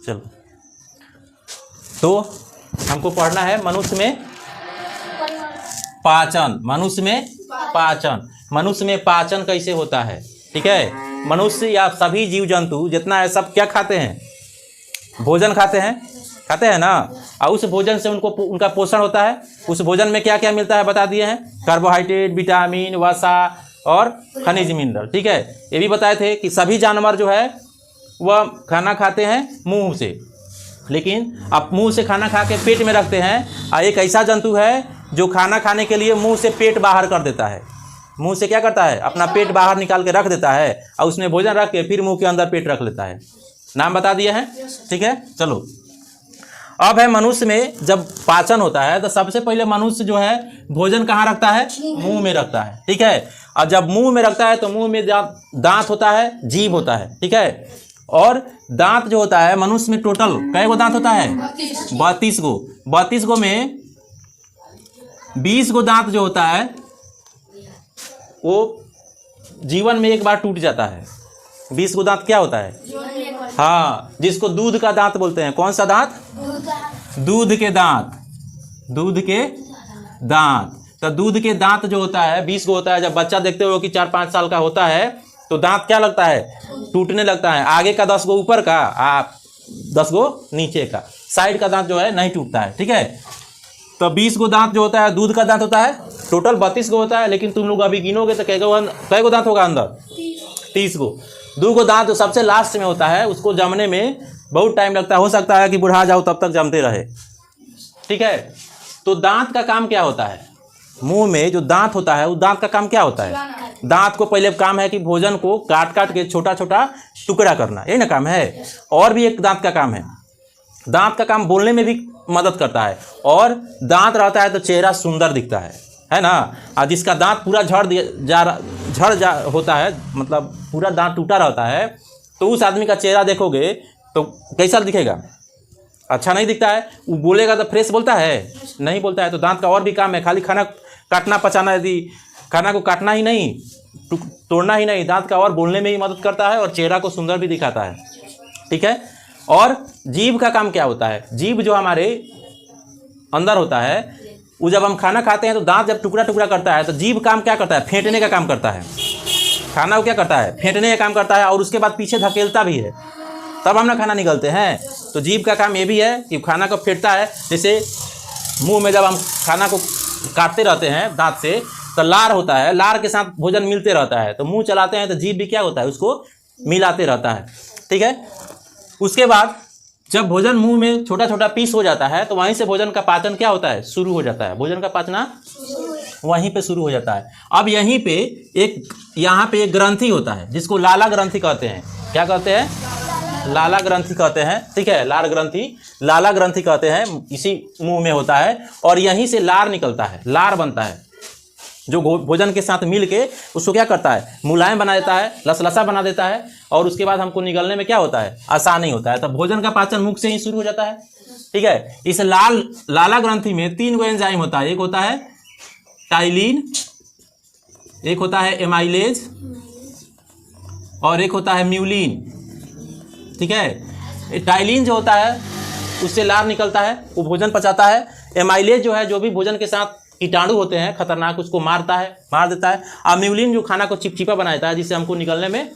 चलो, तो हमको पढ़ना है मनुष्य में पाचन। मनुष्य में पाचन, मनुष्य में पाचन कैसे होता है। ठीक है, मनुष्य या सभी जीव जंतु जितना है सब क्या खाते हैं, भोजन खाते हैं ना। और उस भोजन से उनका पोषण होता है। उस भोजन में क्या क्या मिलता है बता दिए हैं, कार्बोहाइड्रेट, विटामिन, वसा और खनिज मिनरल। ठीक है, ये भी बताए थे कि सभी जानवर जो है वह खाना खाते हैं मुंह से, लेकिन आप मुंह से खाना खा के पेट में रखते हैं। और एक ऐसा जंतु है जो खाना खाने के लिए मुंह से पेट बाहर कर देता है। मुंह से क्या करता है, अपना पेट बाहर निकाल के रख देता है और उसमें भोजन रख के फिर मुंह के अंदर पेट रख लेता है। नाम बता दिए हैं। ठीक है, चलो अब है मनुष्य में जब पाचन होता है तो सबसे पहले मनुष्य जो है भोजन कहाँ रखता है, मुंह में रखता है। ठीक है, और जब मुंह में रखता है तो मुंह में दांत होता है, जीभ होता है। ठीक है, और दांत जो होता है मनुष्य में टोटल कै गो दांत होता है, 32 गो। 32 गो में 20 गो दांत जो होता है वो जीवन में एक बार टूट जाता है। 20 गो दांत क्या होता है, हाँ, जिसको दूध का दांत बोलते हैं। कौन सा दांत, दूध के दांत, दूध के दांत। तो दूध के दांत जो होता है 20 गो होता है। जब बच्चा देखते हो कि 4-5 साल का होता है तो दांत क्या लगता है, टूटने लगता है। आगे का 10 गो ऊपर का, 10 गो नीचे का, साइड का दांत जो है नहीं टूटता है। ठीक है, तो 20 गो दांत जो होता है दूध का दांत होता है। टोटल 32 गो होता है, लेकिन तुम लोग अभी गिनोगे तो कै गो दांत होगा अंदर, 30 गो। 2 गो दांत जो सबसे लास्ट में होता है उसको जमने में बहुत टाइम लगता है। हो सकता है कि बुढ़ा जाओ तब तक जमते रहे। ठीक है, तो दांत का काम क्या होता है, मुंह में जो दांत होता है उस दांत का काम क्या होता है। दांत को पहले काम है कि भोजन को काट काट के छोटा छोटा टुकड़ा करना, यही ना काम है। और भी एक दांत का काम है, दांत का काम बोलने में भी मदद करता है। और दांत रहता है तो चेहरा सुंदर दिखता है ना। और जिसका दांत पूरा झड़ जा होता है, मतलब पूरा दांत टूटा रहता है, तो उस आदमी का चेहरा देखोगे तो कैसा दिखेगा, अच्छा नहीं दिखता है। वो बोलेगा तो फ्रेश बोलता है, नहीं बोलता है। तो दांत का और भी काम है, खाली खाना काटना पचाना, यदि खाना को काटना ही नहीं, तोड़ना ही नहीं, दांत का और बोलने में ही मदद करता है और चेहरा को सुंदर भी दिखाता है। ठीक है, और जीभ का काम क्या होता है, जीभ जो हमारे अंदर होता है, वो जब हम खाना खाते हैं तो दांत जब टुकड़ा टुकड़ा करता है तो जीभ काम क्या करता है, फेंटने का काम करता है। खाना को क्या करता है, फेंटने का काम करता है, और उसके बाद पीछे धकेलता भी है, तब हम ना खाना निगलते हैं। तो जीभ का काम ये भी है कि खाना को फेंटता है। जैसे मुंह में जब हम खाना को काटते रहते हैं दांत से तो लार होता है, लार के साथ भोजन मिलते रहता है, तो मुंह चलाते हैं तो जीभ भी क्या होता है, उसको मिलाते रहता है। ठीक है, उसके बाद जब भोजन मुंह में छोटा छोटा पीस हो जाता है तो वहीं से भोजन का पाचन क्या होता है, शुरू हो जाता है। भोजन का पाचना वहीं पे शुरू हो जाता है। अब यहीं पे यहाँ पे एक ग्रंथि होता है जिसको लाला ग्रंथि कहते हैं। क्या कहते हैं, लाला ग्रंथि कहते हैं। ठीक है, लार ग्रंथि, लाला ग्रंथि कहते हैं। इसी मुंह में होता है और यहीं से लार निकलता है, लार बनता है, जो भोजन के साथ मिल के उसको क्या करता है, मुलायम बना देता है, लसलसा बना देता है, और उसके बाद हमको निगलने में क्या होता है, आसानी होता है। तब भोजन का पाचन मुख से ही शुरू हो जाता है। ठीक है, इस लाला ग्रंथि में 3 गो एंजाइम होता है। एक होता है टाइलिन, एक होता है एमाइलेज और एक होता है म्यूलिन। ठीक है, टाइलिन जो होता है उससे लार निकलता है, वो भोजन पचाता है। एमाइलेज जो है जो भी भोजन के साथ कीटाणु होते हैं खतरनाक, उसको मार देता है। और म्यूलिन जो खाना को चिपचिपा बना देता है, जिससे हमको निकलने में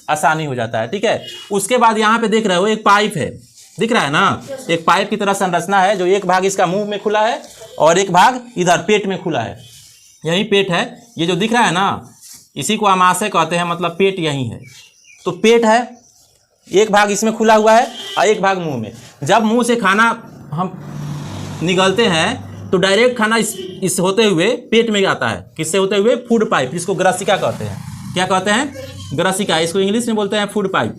आसानी हो जाता है। ठीक है, उसके बाद यहाँ पे देख रहे हो एक पाइप है, दिख रहा है ना, एक पाइप की तरह संरचना है, जो एक भाग इसका मुंह में खुला है और एक भाग इधर पेट में खुला है। यही पेट है, ये जो दिख रहा है ना, इसी को आमाशय कहते हैं, मतलब पेट यही है। तो पेट है, एक भाग इसमें खुला हुआ है और एक भाग मुंह में। जब मुंह से खाना हम निगलते हैं तो डायरेक्ट खाना इस होते हुए पेट में आता है। किससे होते हुए, फूड पाइप, जिसको ग्रसिका कहते हैं। क्या कहते हैं, ग्रसिका, इसको इंग्लिश में बोलते हैं फूड पाइप।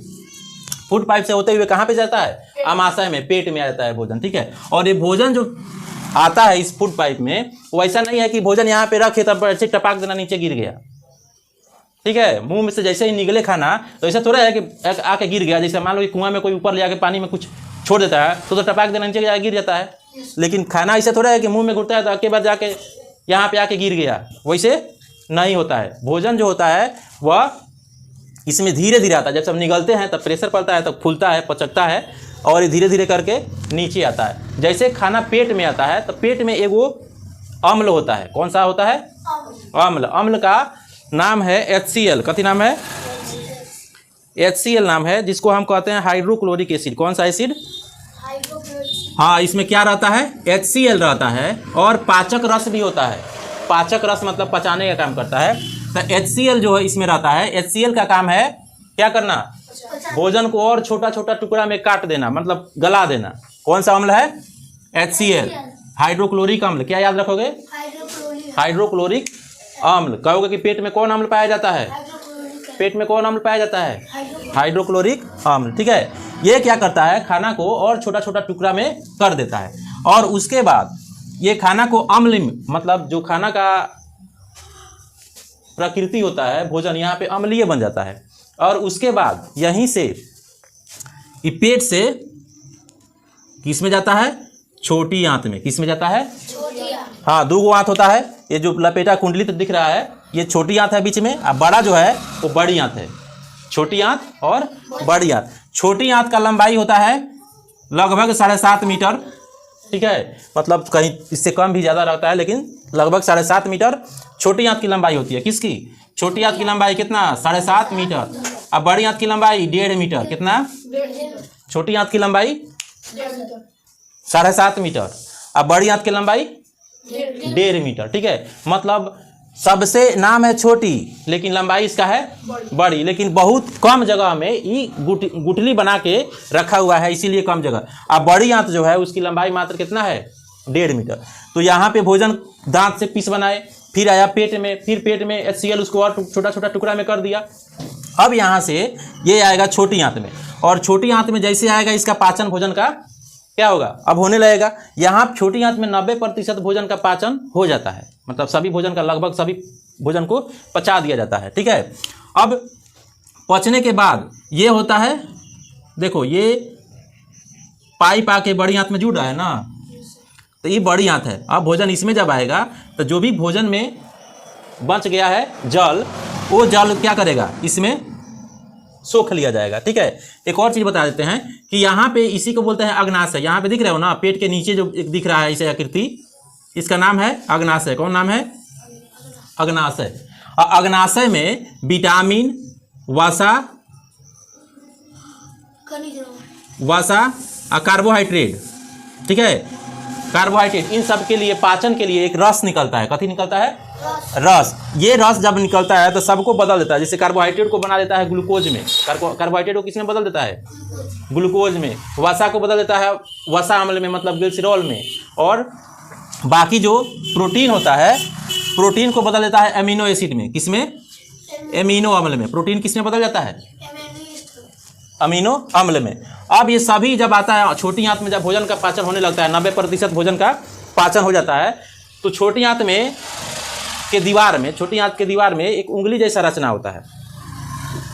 फूड पाइप से होते हुए कहाँ पे जाता है, आमाशय में, पेट में आ जाता है भोजन। ठीक है, और ये भोजन जो आता है इस फूड पाइप में, वो ऐसा नहीं है कि भोजन यहाँ पे रखे तब ऐसे टपाक देना नीचे गिर गया। ठीक है, मुंह में से जैसे ही निकले खाना तो ऐसा थोड़ा है कि आके गिर गया। जैसे मान लो कि कुआं में कोई ऊपर ले जाके पानी में कुछ छोड़ देता है तो टपाक देना नीचे गिर जाता है। लेकिन खाना ऐसा थोड़ा है कि मुंह में घुटता है तो के बाद जाके यहाँ पे आके गिर गया, वैसे नहीं होता है। भोजन जो होता है वह इसमें धीरे धीरे आता है। जब सब निगलते हैं तब प्रेशर पड़ता है, तब फूलता है, पचकता है, और ये धीरे धीरे करके नीचे आता है। जैसे खाना पेट में आता है तो पेट में एक वो अम्ल होता है। कौन सा होता है? अम्ल। अम्ल का नाम है HCl। कथी नाम है? HCl नाम है, जिसको हम कहते हैं हाइड्रोक्लोरिक एसिड। कौन सा एसिड? हाँ, इसमें क्या रहता है? HCl रहता है और पाचक रस भी होता है। पाचक रस मतलब पचाने का काम करता है। तो HCl जो है इसमें रहता है। HCl का काम है क्या करना? भोजन को और छोटा छोटा टुकड़ा में काट देना, मतलब गला देना। कौन सा अम्ल है? HCl, हाइड्रोक्लोरिक अम्ल। क्या याद रखोगे? हाइड्रोक्लोरिक अम्ल। कहोगे कि पेट में कौन अम्ल पाया जाता है? पेट में कौन अम्ल पाया जाता है? हाइड्रोक्लोरिक अम्ल। ठीक है, ये क्या करता है? खाना को और छोटा छोटा टुकड़ा में कर देता है और उसके बाद ये खाना को अम्ल में, मतलब जो खाना का प्रकृति होता है भोजन, यहाँ पे अम्लीय बन जाता है। और उसके बाद यहीं से ये पेट से किस में जाता है? छोटी आंत में। किस में जाता है? हाँ, 2 आंत होता है। ये जो लपेटा कुंडली तो दिख रहा है, ये छोटी आंत है बीच में, और बड़ा जो है वो बड़ी आंत है। छोटी आंत और बड़ी आंत। छोटी आंत का लंबाई होता है लगभग 7.5 मीटर। ठीक है, मतलब कहीं इससे कम भी ज़्यादा रहता है, लेकिन लगभग 7.5 मीटर छोटी आंत की लंबाई होती है। किसकी? छोटी आंत की लंबाई कितना? 7.5 मीटर। अब बड़ी आंत की लंबाई 1.5 मीटर। कितना? छोटी आंत की लंबाई 7.5 मीटर, अब बड़ी आंत की लंबाई 1.5 मीटर। ठीक है, मतलब सबसे नाम है छोटी लेकिन लंबाई इसका है बड़ी, लेकिन बहुत कम जगह में ये गुठली बना के रखा हुआ है, इसीलिए कम जगह। अब बड़ी आंत जो है उसकी लंबाई मात्र कितना है? 1.5 मीटर। तो यहाँ पे भोजन दांत से पीस बनाए, फिर आया पेट में, फिर पेट में HCl उसको और छोटा छोटा टुकड़ा में कर दिया। अब यहाँ से ये आएगा छोटी आंत में, और छोटी आंत में जैसे आएगा इसका पाचन भोजन का क्या होगा? अब होने लगेगा। यहाँ छोटी आंत में 90% भोजन का पाचन हो जाता है, मतलब सभी भोजन का, लगभग सभी भोजन को पचा दिया जाता है। ठीक है, अब पचने के बाद ये होता है, देखो ये पाइप आके बड़ी आंत में जुड़ रहा है ना, तो ये बड़ी आंत है। अब भोजन इसमें जब आएगा तो जो भी भोजन में बच गया है जल, वो जल क्या करेगा? इसमें सोख लिया जाएगा। ठीक है, एक और चीज़ बता देते हैं कि यहाँ पे इसी को बोलते हैं अग्नाशय। यहाँ पे दिख रहे हो ना, पेट के नीचे जो एक दिख रहा है इसे आकृति, इसका नाम है अग्नाशय। कौन नाम है? अग्नाशय। और अग्नाशय में विटामिन, वसा और कार्बोहाइड्रेट, ठीक है, कार्बोहाइड्रेट, इन सब के लिए पाचन के लिए एक रस निकलता है। कथी निकलता है? रस। ये रस जब निकलता है तो सबको बदल देता है। जैसे कार्बोहाइड्रेट को बना देता है ग्लूकोज में, कार्बोहाइड्रेट को किसमें बदल देता है? ग्लूकोज में। वसा को बदल देता है वसा अम्ल में, मतलब ग्लिसरॉल में। और बाकी जो प्रोटीन होता है, प्रोटीन को बदल देता है एमिनो एसिड में। किसमें? एमिनो अम्ल में। प्रोटीन किसमें बदल जाता है? अमीनो अम्ल में। अब ये सभी जब आता है छोटी आंत में, जब भोजन का पाचन होने लगता है, 90% भोजन का पाचन हो जाता है, तो छोटी आंत में के दीवार में, छोटी आंत के दीवार में एक उंगली जैसा रचना होता है,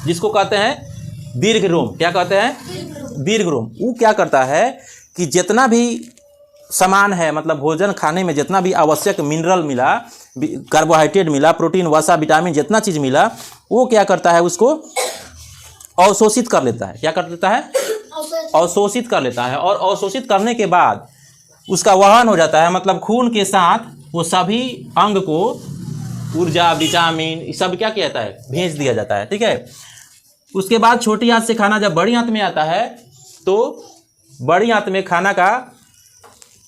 जिसको कहते हैं दीर्घ रोम। क्या कहते हैं? दीर्घ रोम। वो क्या करता है कि जितना भी सामान है, मतलब भोजन खाने में जितना भी आवश्यक मिनरल मिला, कार्बोहाइड्रेट मिला, प्रोटीन, वसा, विटामिन, जितना चीज़ मिला, वो क्या करता है? उसको अवशोषित कर लेता है। क्या कर लेता है? अवशोषित कर लेता है। और अवशोषित करने के बाद उसका वहन हो जाता है, मतलब खून के साथ वो सभी अंग को ऊर्जा, विटामिन, सब क्या किया जाता है? भेज दिया जाता है। ठीक है, उसके बाद छोटी आंत से खाना जब बड़ी आंत में आता है, तो बड़ी आंत में खाना का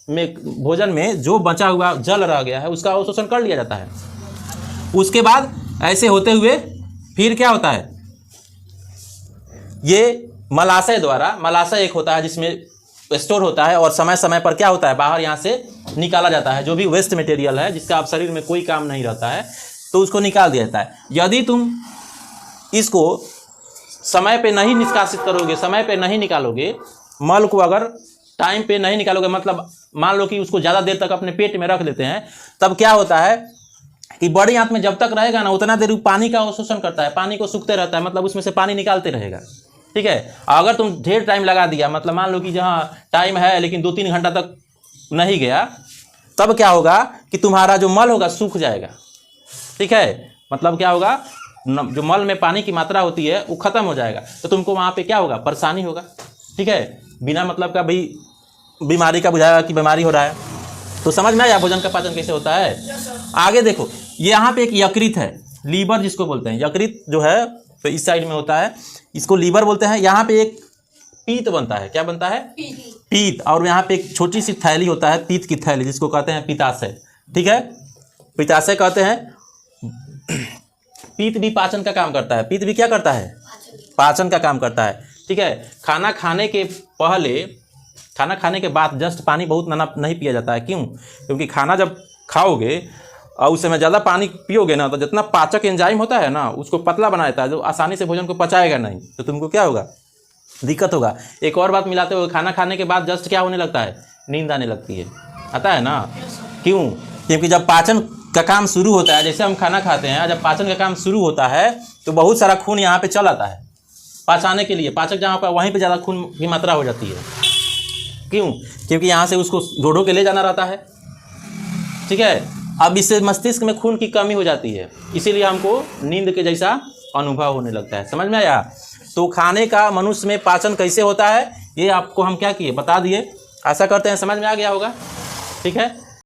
भोजन में जो बचा हुआ जल रह गया है उसका अवशोषण कर लिया जाता है। उसके बाद ऐसे होते हुए फिर क्या होता है? ये मलाशय द्वारा, मलाशय एक होता है जिसमें स्टोर होता है, और समय समय पर क्या होता है? बाहर यहाँ से निकाला जाता है। जो भी वेस्ट मटेरियल है जिसका आप शरीर में कोई काम नहीं रहता है, तो उसको निकाल दिया जाता है। यदि तुम इसको समय पे नहीं निष्कासित करोगे, समय पे नहीं निकालोगे, मल को अगर टाइम पे नहीं निकालोगे, मतलब मान लो कि उसको ज़्यादा देर तक अपने पेट में रख देते हैं, तब क्या होता है कि बड़ी आंत में जब तक रहेगा ना, उतना देर पानी का अवशोषण करता है, पानी को सूखते रहता है, मतलब उसमें से पानी निकालते रहेगा। ठीक है, अगर तुम ढेर टाइम लगा दिया, मतलब मान लो कि जहाँ टाइम है लेकिन 2-3 घंटा तक नहीं गया, तब क्या होगा कि तुम्हारा जो मल होगा सूख जाएगा। ठीक है, मतलब क्या होगा? जो मल में पानी की मात्रा होती है वो खत्म हो जाएगा, तो तुमको वहाँ पे क्या होगा? परेशानी होगा। ठीक है, बिना मतलब का भाई बीमारी का बुझाएगा कि बीमारी हो रहा है। तो समझ में आया भोजन का पाचन कैसे होता है। आगे देखो, ये यहाँ पे एक यकृत है, लीवर जिसको बोलते हैं। यकृत जो है तो इस साइड में होता है, इसको लीवर बोलते हैं। यहाँ पे एक पीत बनता है, क्या बनता है? पीत। और यहाँ पे एक छोटी सी थैली होता है, पीत की थैली, जिसको कहते हैं पित्ताशय। ठीक है, पित्ताशय कहते हैं। पीत भी पाचन का काम करता है। पीत भी क्या करता है? पाचन का काम करता है। ठीक है, खाना खाने के पहले, खाना खाने के बाद जस्ट पानी बहुत नहीं पिया जाता है। क्यों? क्योंकि खाना जब खाओगे और उस समय ज़्यादा पानी पियोगे ना, तो जितना पाचक एंजाइम होता है ना, उसको पतला बना देता है, जो आसानी से भोजन को पचाएगा नहीं, तो तुमको क्या होगा? दिक्कत होगा। एक और बात मिलाते हुए, खाना खाने के बाद जस्ट क्या होने लगता है? नींद आने लगती है। आता है ना? क्यों? क्योंकि जब पाचन का काम शुरू होता है, जैसे हम खाना खाते हैं, जब पाचन का काम शुरू होता है तो बहुत सारा खून यहाँ पे चल आता है पचाने के लिए। पाचक जहाँ पर, वहीं पे ज़्यादा खून की मात्रा हो जाती है। क्यों? क्योंकि यहाँ से उसको ढो के ले जाना रहता है। ठीक है, अब इससे मस्तिष्क में खून की कमी हो जाती है, इसीलिए हमको नींद के जैसा अनुभव होने लगता है। समझ में आया? तो खाने का मनुष्य में पाचन कैसे होता है, ये आपको हम क्या किए, बता दिए। आशा करते हैं समझ में आ गया होगा। ठीक है।